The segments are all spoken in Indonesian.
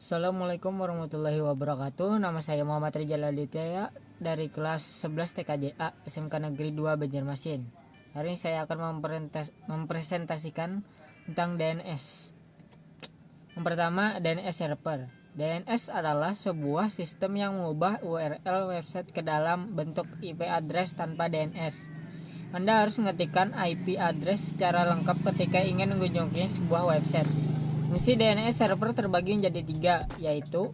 Assalamualaikum warahmatullahi wabarakatuh. Nama saya Muhammad Rizal Aditya dari kelas 11 TKJA SMK Negeri 2 Banjarmasin. Hari ini saya akan mempresentasikan tentang DNS. Yang pertama, DNS server. DNS adalah sebuah sistem yang mengubah URL website ke dalam bentuk IP address tanpa DNS. Anda harus mengetikkan IP address secara lengkap ketika ingin mengunjungi sebuah website. Fungsi DNS server terbagi menjadi 3, yaitu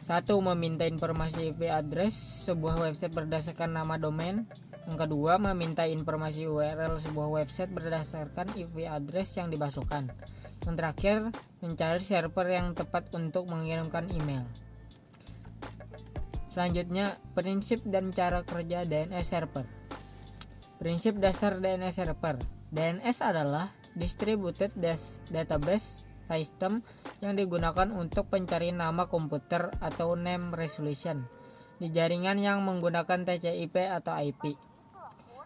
1. Meminta informasi IP address sebuah website berdasarkan nama domain. Yang kedua, meminta informasi URL sebuah website berdasarkan IP address yang dimasukkan. Yang terakhir, mencari server yang tepat untuk mengirimkan email. Selanjutnya, prinsip dan cara kerja DNS server. Prinsip dasar DNS server. DNS adalah Distributed Database System yang digunakan untuk pencarian nama komputer atau name resolution di jaringan yang menggunakan TCP atau IP.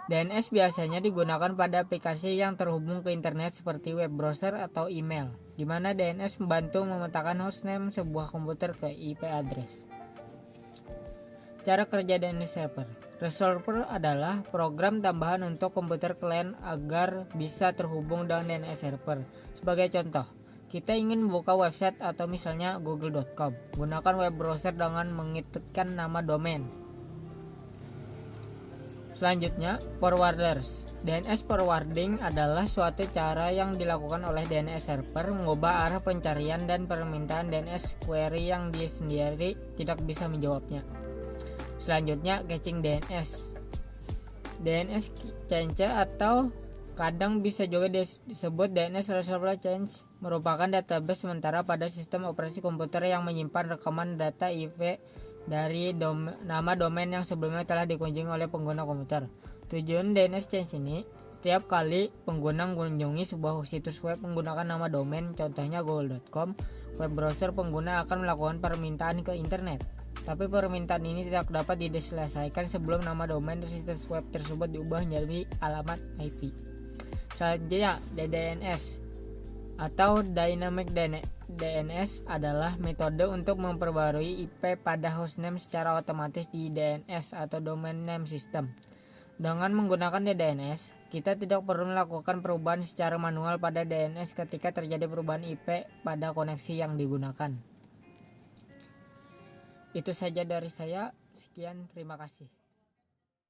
DNS biasanya digunakan pada aplikasi yang terhubung ke internet seperti web browser atau email, di mana DNS membantu memetakan hostname sebuah komputer ke IP address. Cara kerja DNS server. Resolver adalah program tambahan untuk komputer klien agar bisa terhubung dengan DNS server. Sebagai contoh, kita ingin membuka website atau misalnya google.com. Gunakan web browser dengan mengetikkan nama domain. Selanjutnya, forwarders. DNS forwarding adalah suatu cara yang dilakukan oleh DNS server mengubah arah pencarian dan permintaan DNS query yang dia sendiri tidak bisa menjawabnya. Selanjutnya, caching DNS. DNS change atau kadang bisa juga disebut DNS resolver change merupakan database sementara pada sistem operasi komputer yang menyimpan rekaman data IP dari nama domain yang sebelumnya telah dikunjungi oleh pengguna komputer. Tujuan DNS change ini, setiap kali pengguna mengunjungi sebuah situs web menggunakan nama domain, contohnya google.com, web browser pengguna akan melakukan permintaan ke internet. Tapi permintaan ini tidak dapat diselesaikan sebelum nama domain situs web tersebut diubah menjadi alamat IP. Selanjutnya, DDNS atau Dynamic DNS adalah metode untuk memperbarui IP pada hostname secara otomatis di DNS atau Domain Name System. Dengan menggunakan DDNS, kita tidak perlu melakukan perubahan secara manual pada DNS ketika terjadi perubahan IP pada koneksi yang digunakan. Itu saja dari saya. Sekian, terima kasih.